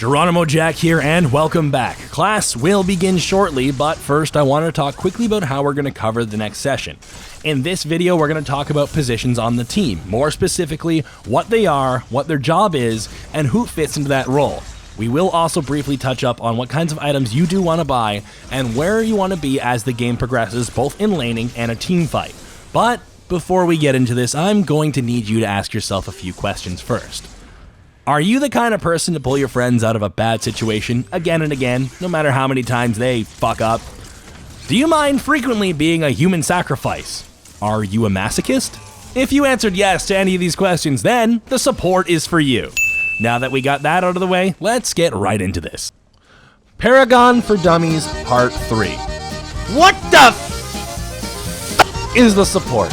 GeronimoJak here, and welcome back. Class will begin shortly, but first I want to talk quickly about how we're going to cover the next session. In this video, we're going to talk about positions on the team, more specifically, what they are, what their job is, and who fits into that role. We will also briefly touch up on what kinds of items you do want to buy, and where you want to be as the game progresses, both in laning and a team fight. But before we get into this, I'm going to need you to ask yourself a few questions first. Are you the kind of person to pull your friends out of a bad situation again and again, no matter how many times they fuck up? Do you mind frequently being a human sacrifice? Are you a masochist? If you answered yes to any of these questions, then the support is for you. Now that we got that out of the way, let's get right into this. Paragon for Dummies Part 3. What the f is the support?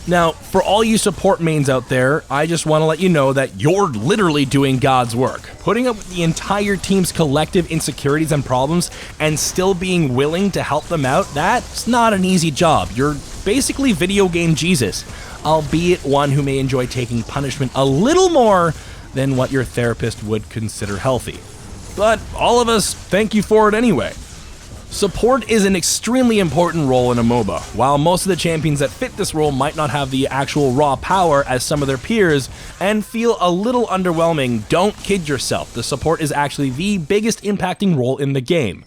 Now, for all you support mains out there, I just want to let you know that you're literally doing God's work. Putting up with the entire team's collective insecurities and problems and still being willing to help them out, that's not an easy job. You're basically video game Jesus, albeit one who may enjoy taking punishment a little more than what your therapist would consider healthy. But all of us thank you for it anyway. Support is an extremely important role in a MOBA. While most of the champions that fit this role might not have the actual raw power as some of their peers and feel a little underwhelming, don't kid yourself. The support is actually the biggest impacting role in the game.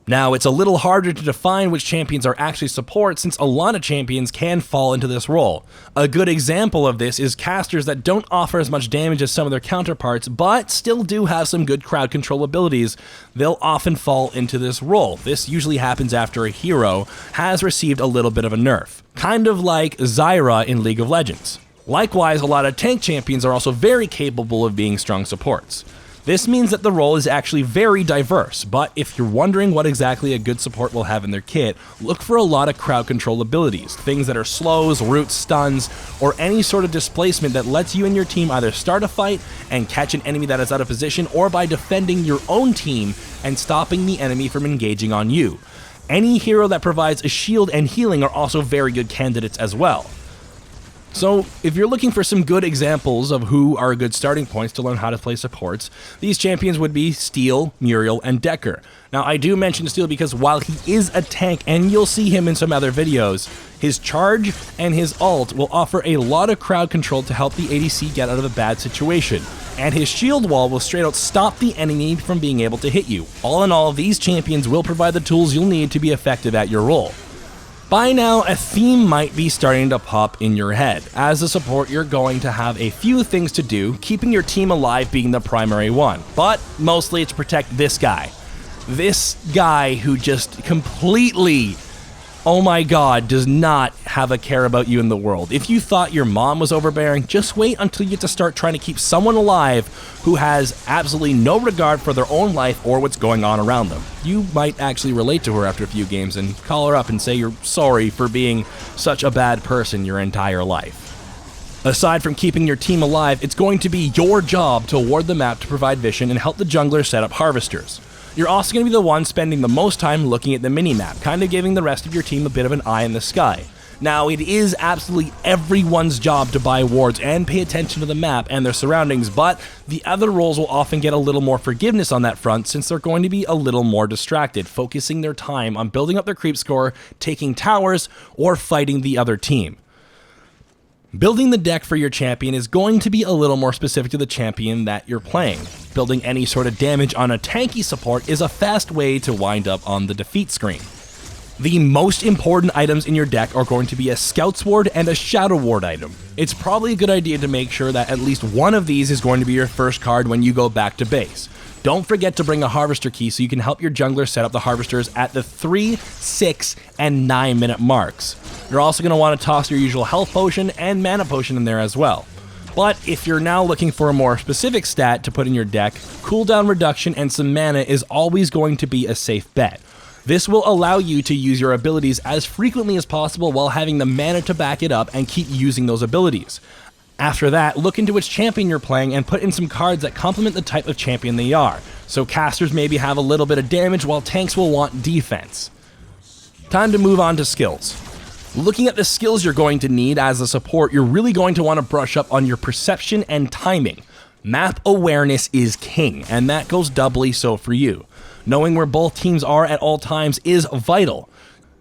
Now, it's a little harder to define which champions are actually support since a lot of champions can fall into this role. A good example of this is casters that don't offer as much damage as some of their counterparts, but still do have some good crowd control abilities. They'll often fall into this role. This usually happens after a hero has received a little bit of a nerf, kind of like Zyra in League of Legends. Likewise, a lot of tank champions are also very capable of being strong supports. This means that the role is actually very diverse, but if you're wondering what exactly a good support will have in their kit, look for a lot of crowd control abilities, things that are slows, roots, stuns, or any sort of displacement that lets you and your team either start a fight and catch an enemy that is out of position, or by defending your own team and stopping the enemy from engaging on you. Any hero that provides a shield and healing are also very good candidates as well. So, if you're looking for some good examples of who are good starting points to learn how to play supports, these champions would be Steel, Muriel, and Decker. Now, I do mention Steel because while he is a tank, and you'll see him in some other videos, his charge and his ult will offer a lot of crowd control to help the ADC get out of a bad situation. And his shield wall will straight out stop the enemy from being able to hit you. All in all, these champions will provide the tools you'll need to be effective at your role. By now, a theme might be starting to pop in your head. As a support, you're going to have a few things to do, keeping your team alive being the primary one. But mostly it's to protect this guy. This guy who just completely, oh my god, does not have a care about you in the world. If you thought your mom was overbearing, just wait until you get to start trying to keep someone alive who has absolutely no regard for their own life or what's going on around them. You might actually relate to her after a few games and call her up and say you're sorry for being such a bad person your entire life. Aside from keeping your team alive, it's going to be your job to ward the map to provide vision and help the jungler set up harvesters. You're also going to be the one spending the most time looking at the minimap, kind of giving the rest of your team a bit of an eye in the sky. Now, it is absolutely everyone's job to buy wards and pay attention to the map and their surroundings, but the other roles will often get a little more forgiveness on that front since they're going to be a little more distracted, focusing their time on building up their creep score, taking towers, or fighting the other team. Building the deck for your champion is going to be a little more specific to the champion that you're playing. Building any sort of damage on a tanky support is a fast way to wind up on the defeat screen. The most important items in your deck are going to be a Scout's Ward and a Shadow Ward item. It's probably a good idea to make sure that at least one of these is going to be your first card when you go back to base. Don't forget to bring a Harvester Key so you can help your jungler set up the Harvesters at the 3, 6, and 9 minute marks. You're also going to want to toss your usual Health Potion and Mana Potion in there as well. But if you're now looking for a more specific stat to put in your deck, cooldown reduction and some mana is always going to be a safe bet. This will allow you to use your abilities as frequently as possible while having the mana to back it up and keep using those abilities. After that, look into which champion you're playing and put in some cards that complement the type of champion they are. So casters maybe have a little bit of damage while tanks will want defense. Time to move on to skills. Looking at the skills you're going to need as a support, you're really going to want to brush up on your perception and timing. Map awareness is king, and that goes doubly so for you. Knowing where both teams are at all times is vital.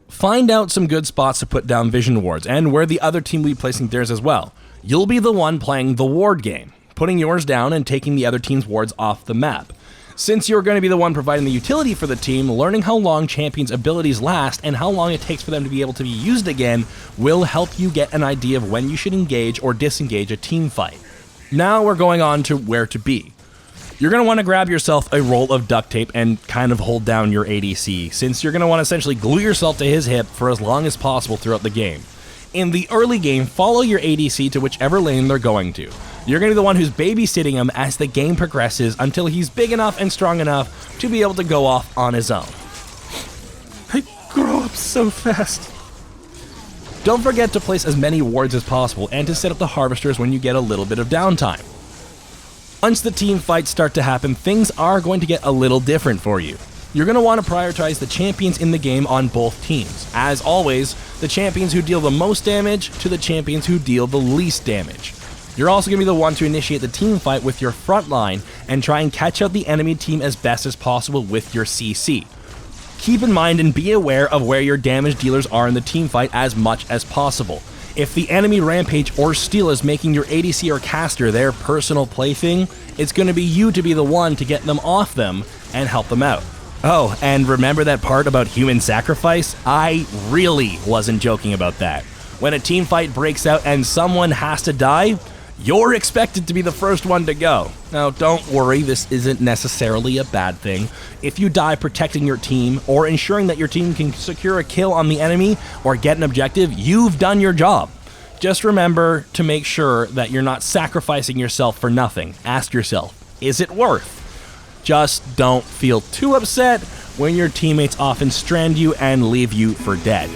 Find out some good spots to put down vision wards, and where the other team will be placing theirs as well. You'll be the one playing the ward game, putting yours down and taking the other team's wards off the map. Since you're going to be the one providing the utility for the team, learning how long champions' abilities last and how long it takes for them to be able to be used again will help you get an idea of when you should engage or disengage a team fight. Now we're going on to where to be. You're going to want to grab yourself a roll of duct tape and kind of hold down your ADC, since you're going to want to essentially glue yourself to his hip for as long as possible throughout the game. In the early game, follow your ADC to whichever lane they're going to. You're going to be the one who's babysitting him as the game progresses until he's big enough and strong enough to be able to go off on his own. I grow up so fast. Don't forget to place as many wards as possible and to set up the harvesters when you get a little bit of downtime. Once the team fights start to happen, things are going to get a little different for you. You're going to want to prioritize the champions in the game on both teams. As always, the champions who deal the most damage to the champions who deal the least damage. You're also going to be the one to initiate the team fight with your front line and try and catch out the enemy team as best as possible with your CC. Keep in mind and be aware of where your damage dealers are in the team fight as much as possible. If the enemy rampage or steal is making your ADC or caster their personal plaything, it's going to be you to be the one to get them off them and help them out. Oh, and remember that part about human sacrifice? I really wasn't joking about that. When a team fight breaks out and someone has to die, you're expected to be the first one to go. Now, don't worry, this isn't necessarily a bad thing. If you die protecting your team or ensuring that your team can secure a kill on the enemy or get an objective, you've done your job. Just remember to make sure that you're not sacrificing yourself for nothing. Ask yourself, is it worth? Just don't feel too upset when your teammates often strand you and leave you for dead.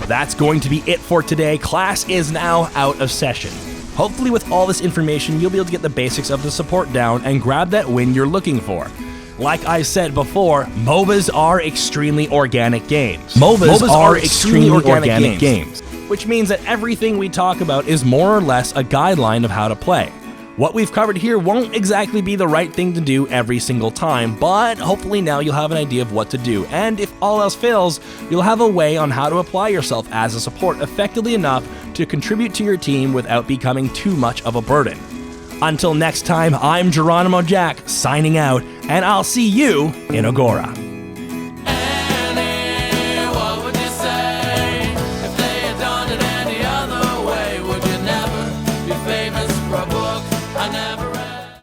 That's going to be it for today. Class is now out of session. Hopefully with all this information, you'll be able to get the basics of the support down and grab that win you're looking for. Like I said before, MOBAs are extremely organic games. MOBAs are extremely organic games, which means that everything we talk about is more or less a guideline of how to play. What we've covered here won't exactly be the right thing to do every single time, but hopefully now you'll have an idea of what to do, and if all else fails, you'll have a way on how to apply yourself as a support effectively enough to contribute to your team without becoming too much of a burden. Until next time, I'm GeronimoJak signing out, and I'll see you in Agora.